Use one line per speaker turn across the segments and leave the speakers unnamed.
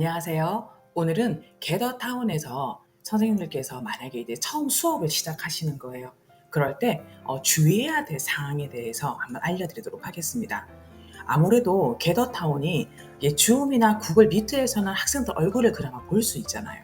안녕하세요. 오늘은 게더타운에서 선생님들께서 만약에 이제 처음 수업을 시작하시는 거예요. 그럴 때 주의해야 될 사항에 대해서 한번 알려드리도록 하겠습니다. 아무래도 게더타운이 줌이나 구글 미트에서는 학생들 얼굴을 그나마 볼 수 있잖아요.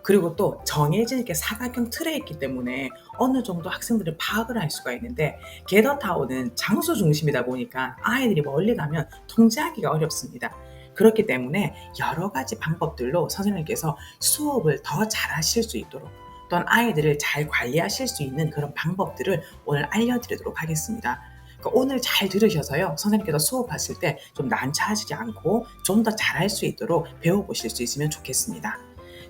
그리고 또 정해진 이렇게 사각형 틀에 있기 때문에 어느 정도 학생들이 파악을 할 수가 있는데, 게더타운은 장소 중심이다 보니까 아이들이 멀리 가면 통제하기가 어렵습니다. 그렇기 때문에 여러 가지 방법들로 선생님께서 수업을 더 잘하실 수 있도록, 또한 아이들을 잘 관리하실 수 있는 그런 방법들을 오늘 알려드리도록 하겠습니다. 그러니까 오늘 잘 들으셔서요, 선생님께서 수업하실 때 좀 난처하지 않고 좀 더 잘할 수 있도록 배워보실 수 있으면 좋겠습니다.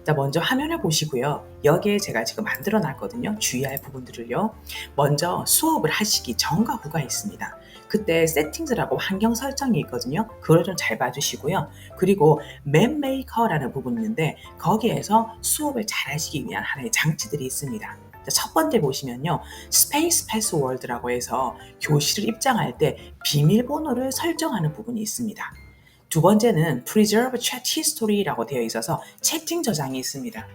자, 먼저 화면을 보시고요. 여기에 제가 지금 만들어 놨거든요. 주의할 부분들을요. 먼저 수업을 하시기 전과 후가 있습니다. 그때 세팅즈라고 환경 설정이 있거든요. 그걸 좀 잘 봐주시고요. 그리고 맵 메이커라는 부분이 있는데, 거기에서 수업을 잘 하시기 위한 하나의 장치들이 있습니다. 자, 첫 번째 보시면요. 스페이스 패스워드라고 해서 교실을 입장할 때 비밀번호를 설정하는 부분이 있습니다. 두 번째는 Preserve Chat History라고 되어 있어서 채팅 저장이 있습니다.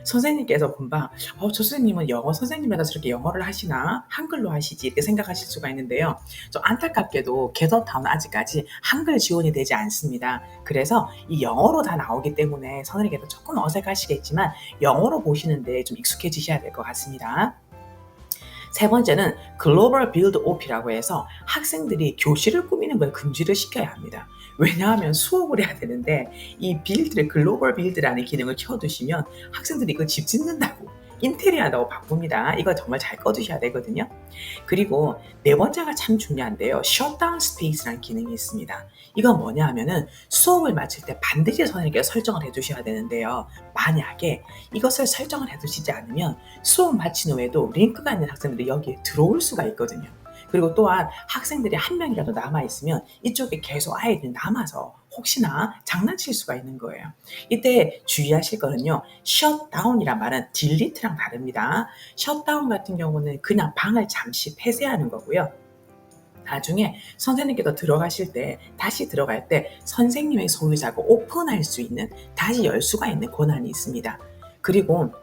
선생님께서 금방 저 선생님은 영어 선생님이라서 저렇게 영어를 하시나? 한글로 하시지? 이렇게 생각하실 수가 있는데요. 좀 안타깝게도 게더타운 아직까지 한글 지원이 되지 않습니다. 그래서 이 영어로 다 나오기 때문에 선생님께서 조금 어색하시겠지만 영어로 보시는데 좀 익숙해지셔야 될 것 같습니다. 세 번째는 글로벌 빌드 오피라고 해서 학생들이 교실을 꾸미는 걸 금지를 시켜야 합니다. 왜냐하면 수업을 해야 되는데 이 빌드를 글로벌 빌드라는 기능을 켜두시면 학생들이 이거 집 짓는다고 인테리어 한다고 바쁩니다. 이거 정말 잘 꺼두셔야 되거든요. 그리고 네 번째가 참 중요한데요. 셧다운 스페이스라는 기능이 있습니다. 이건 뭐냐 하면은 수업을 마칠 때 반드시 선생님께서 설정을 해 두셔야 되는데요. 만약에 이것을 설정을 해 두시지 않으면 수업 마친 후에도 링크가 있는 학생들이 여기에 들어올 수가 있거든요. 그리고 또한 학생들이 한 명이라도 남아 있으면 이쪽에 계속 아이들이 남아서 혹시나 장난칠 수가 있는 거예요. 이때 주의하실 거는요. 셧다운이란 말은 딜리트랑 다릅니다. 셧다운 같은 경우는 그냥 방을 잠시 폐쇄하는 거고요. 나중에 선생님께서 들어가실 때, 다시 들어갈 때 선생님의 소유자가 오픈할 수 있는, 다시 열 수가 있는 권한이 있습니다. 그리고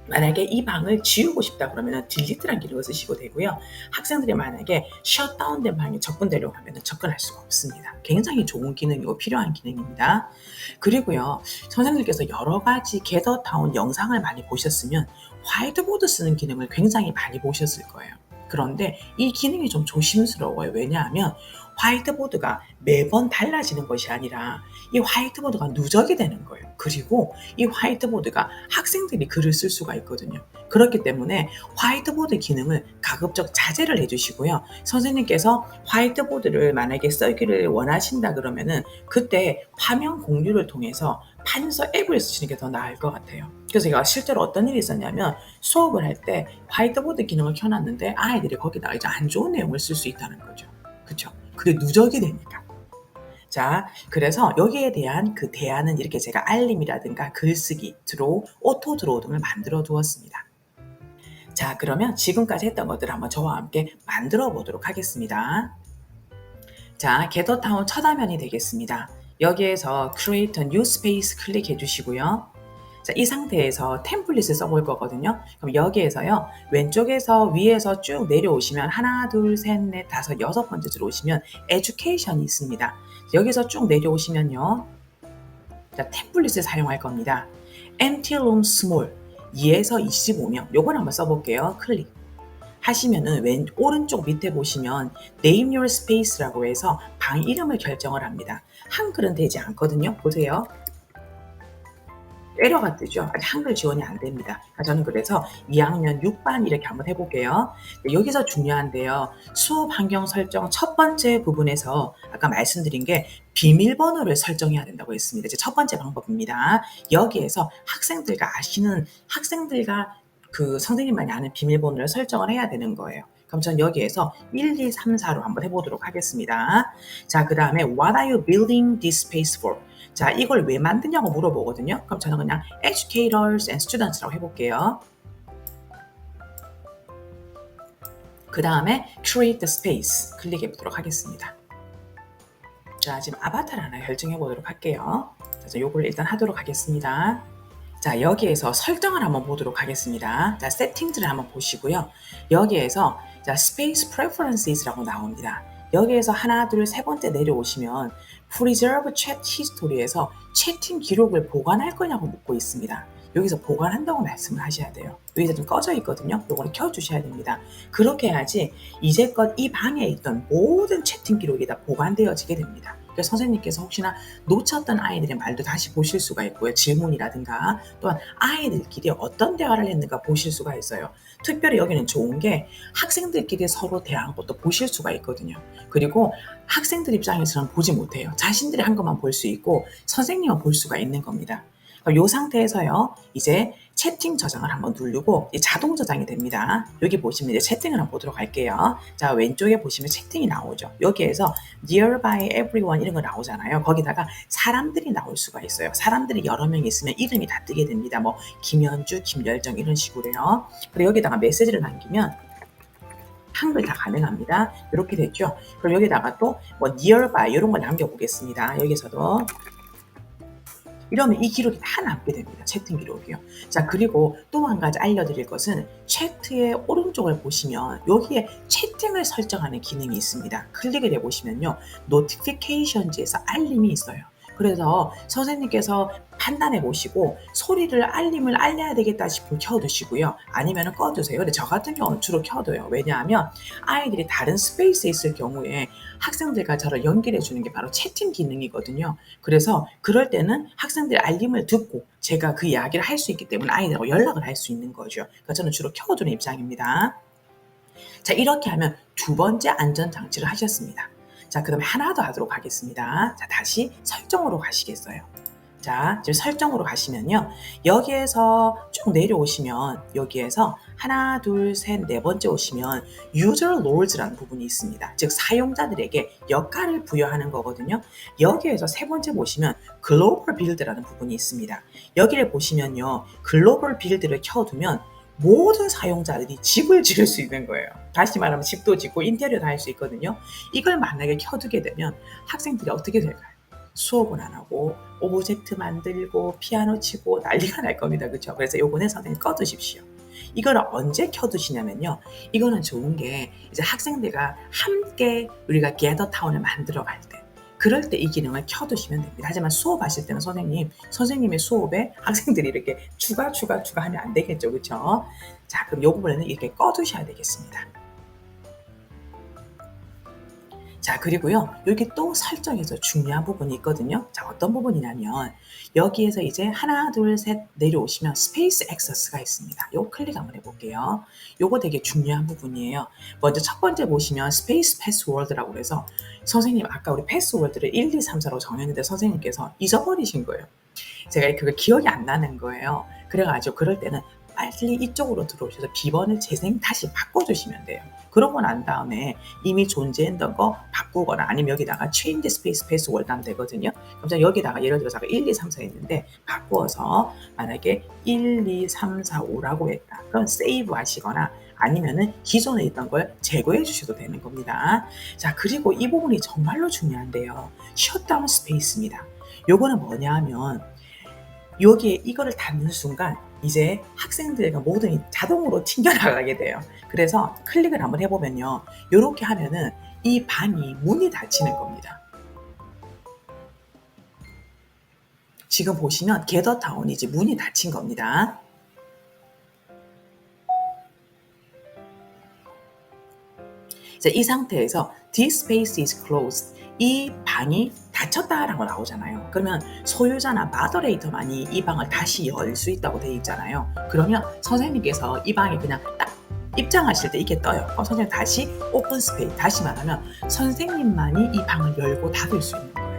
만약에 이 방을 지우고 싶다 그러면 딜리트란 기능을 쓰시고 되고요. 학생들이 만약에 셧다운된 방에 접근되려고 하면 접근할 수가 없습니다. 굉장히 좋은 기능이고 필요한 기능입니다. 그리고요, 선생님들께서 여러 가지 게더타운 영상을 많이 보셨으면 화이트보드 쓰는 기능을 굉장히 많이 보셨을 거예요. 그런데 이 기능이 좀 조심스러워요. 왜냐하면 화이트보드가 매번 달라지는 것이 아니라 이 화이트보드가 누적이 되는 거예요. 그리고 이 화이트보드가 학생들이 글을 쓸 수가 있거든요. 그렇기 때문에 화이트보드 기능을 가급적 자제를 해주시고요. 선생님께서 화이트보드를 만약에 쓰기를 원하신다 그러면은 그때 화면 공유를 통해서 판서 앱을 쓰시는 게 더 나을 것 같아요. 그래서 제가 실제로 어떤 일이 있었냐면 수업을 할 때 화이트보드 기능을 켜놨는데 아이들이 거기다가 이제 안 좋은 내용을 쓸 수 있다는 거죠. 그쵸? 그게 누적이 되니까. 자, 그래서 여기에 대한 그 대안은 이렇게 제가 알림이라든가 글쓰기, 드로우, 오토 드로우 등을 만들어 두었습니다. 자, 그러면 지금까지 했던 것들을 한번 저와 함께 만들어 보도록 하겠습니다. 자, 게더타운 첫 화면이 되겠습니다. 여기에서 Create a New Space 클릭해 주시고요. 자, 이 상태에서 템플릿을 써볼 거거든요. 그럼 여기에서요, 왼쪽에서 위에서 쭉 내려오시면 하나, 둘, 셋, 넷, 다섯, 여섯 번째 들어오시면 Education이 있습니다. 여기서 쭉 내려오시면요, 자, 템플릿을 사용할 겁니다. Empty Room Small 2에서 25명, 요걸 한번 써볼게요. 클릭 하시면은 오른쪽 밑에 보시면 Name Your Space라고 해서 방 이름을 결정을 합니다. 한글은 되지 않거든요. 보세요. 에러가 뜨죠. 아직 한글 지원이 안 됩니다. 저는 그래서 2학년 6반 이렇게 한번 해볼게요. 네, 여기서 중요한데요. 수업 환경 설정 첫 번째 부분에서 아까 말씀드린 게 비밀번호를 설정해야 된다고 했습니다. 이제 첫 번째 방법입니다. 여기에서 학생들과 그 선생님만이 아는 비밀번호를 설정을 해야 되는 거예요. 그럼 전 여기에서 1, 2, 3, 4로 한번 해보도록 하겠습니다. 자, 그 다음에 What are you building this space for? 자, 이걸 왜 만드냐고 물어보거든요. 그럼 저는 그냥 educators and students라고 해볼게요. 그 다음에 create the space 클릭해 보도록 하겠습니다. 자, 지금 아바타를 하나 결정해 보도록 할게요. 그래서 요걸 일단 하도록 하겠습니다. 자, 여기에서 설정을 한번 보도록 하겠습니다. 자, 세팅들을 한번 보시고요. 여기에서 자, Space Preferences라고 나옵니다. 여기에서 하나, 둘, 세 번째 내려오시면 Preserve Chat History에서 채팅 기록을 보관할 거냐고 묻고 있습니다. 여기서 보관한다고 말씀을 하셔야 돼요. 여기서 좀 꺼져 있거든요. 요거를 켜주셔야 됩니다. 그렇게 해야지 이제껏 이 방에 있던 모든 채팅 기록이 다 보관되어지게 됩니다. 그래서 선생님께서 혹시나 놓쳤던 아이들의 말도 다시 보실 수가 있고요. 질문이라든가 또한 아이들끼리 어떤 대화를 했는가 보실 수가 있어요. 특별히 여기는 좋은 게 학생들끼리 서로 대화한 것도 보실 수가 있거든요. 그리고 학생들 입장에서는 보지 못해요. 자신들이 한 것만 볼 수 있고 선생님은 볼 수가 있는 겁니다. 이 상태에서요, 이제 채팅 저장을 한번 누르고 자동 저장이 됩니다. 여기 보시면 이제 채팅을 한번 보도록 할게요. 자, 왼쪽에 보시면 채팅이 나오죠. 여기에서 nearby everyone 이런 거 나오잖아요. 거기다가 사람들이 나올 수가 있어요. 사람들이 여러 명 있으면 이름이 다 뜨게 됩니다. 뭐 김현주, 김열정 이런 식으로요. 그리고 여기다가 메시지를 남기면 한글 다 가능합니다. 이렇게 됐죠. 그럼 여기다가 또 뭐 nearby 이런 걸 남겨보겠습니다. 여기서도 이러면 이 기록이 다 남게 됩니다. 채팅 기록이요. 자, 그리고 또 한 가지 알려드릴 것은 채트의 오른쪽을 보시면 여기에 채팅을 설정하는 기능이 있습니다. 클릭을 해보시면요. 노티피케이션즈에서 알림이 있어요. 그래서 선생님께서 판단해 보시고 소리를 알림을 알려야 되겠다 싶으면 켜두시고요. 아니면 꺼두세요. 근데 저 같은 경우는 주로 켜둬요. 왜냐하면 아이들이 다른 스페이스에 있을 경우에 학생들과 저를 연결해 주는 게 바로 채팅 기능이거든요. 그래서 그럴 때는 학생들의 알림을 듣고 제가 그 이야기를 할 수 있기 때문에 아이들하고 연락을 할 수 있는 거죠. 그러니까 저는 주로 켜두는 입장입니다. 자, 이렇게 하면 두 번째 안전장치를 하셨습니다. 자, 그 다음에 하나 더 하도록 하겠습니다. 자, 다시 설정으로 가시겠어요. 자, 지금 설정으로 가시면요. 여기에서 쭉 내려오시면 여기에서 하나, 둘, 셋, 네 번째 오시면 User Roles라는 부분이 있습니다. 즉 사용자들에게 역할을 부여하는 거거든요. 여기에서 세 번째 보시면 Global Build라는 부분이 있습니다. 여기를 보시면요. Global Build를 켜두면 모든 사용자들이 집을 지을 수 있는 거예요. 다시 말하면 집도 짓고 인테리어도 할 수 있거든요. 이걸 만약에 켜두게 되면 학생들이 어떻게 될까요? 수업은 안 하고 오브젝트 만들고 피아노 치고 난리가 날 겁니다. 그렇죠? 그래서 요거는 선생님 꺼두십시오. 이걸 언제 켜두시냐면요. 이거는 좋은 게 이제 학생들과 함께 우리가 게더타운을 만들어 갈 때 그럴 때 이 기능을 켜두시면 됩니다. 하지만 수업하실 때는 선생님의 수업에 학생들이 이렇게 추가 하면 안 되겠죠. 그렇죠? 자, 그럼 이 부분에는 이렇게 꺼두셔야 되겠습니다. 자, 그리고요. 여기 또 설정에서 중요한 부분이 있거든요. 자, 어떤 부분이냐면 여기에서 이제 하나, 둘, 셋 내려오시면 스페이스 액세스가 있습니다. 요거 클릭 한번 해볼게요. 요거 되게 중요한 부분이에요. 먼저 첫 번째 보시면 스페이스 패스워드라고 해서 선생님 아까 우리 패스워드를 1, 2, 3, 4로 정했는데 선생님께서 잊어버리신 거예요. 제가 그게 기억이 안 나는 거예요. 그래가지고 그럴 때는 빨리 이쪽으로 들어오셔서 비번을 다시 바꿔주시면 돼요. 그러고 난 다음에 이미 존재했던 거 바꾸거나 아니면 여기다가 change space password 하면 되거든요. 그럼 여기다가 예를 들어서 1, 2, 3, 4 했는데 바꾸어서 만약에 1, 2, 3, 4, 5라고 했다. 그럼 save 하시거나 아니면은 기존에 있던 걸 제거해 주셔도 되는 겁니다. 자, 그리고 이 부분이 정말로 중요한데요. 셧다운 스페이스입니다. 요거는 뭐냐 하면 여기에 이거를 닫는 순간 이제 학생들과 모든 자동으로 튕겨나가게 돼요. 그래서 클릭을 한번 해보면요. 이렇게 하면은 이 방이 문이 닫히는 겁니다. 지금 보시면 게더타운이 이제 문이 닫힌 겁니다. 자, 이 상태에서 This space is closed. 이 방이 닫혔다라고 나오잖아요. 그러면 소유자나 마더레이터만이 이 방을 다시 열 수 있다고 되어 있잖아요. 그러면 선생님께서 이 방에 그냥 딱 입장하실 때 이게 떠요. 선생님 다시 오픈 스페이스, 다시 말하면 선생님만이 이 방을 열고 닫을 수 있는 거예요.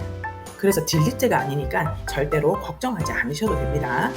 그래서 딜리트가 아니니까 절대로 걱정하지 않으셔도 됩니다.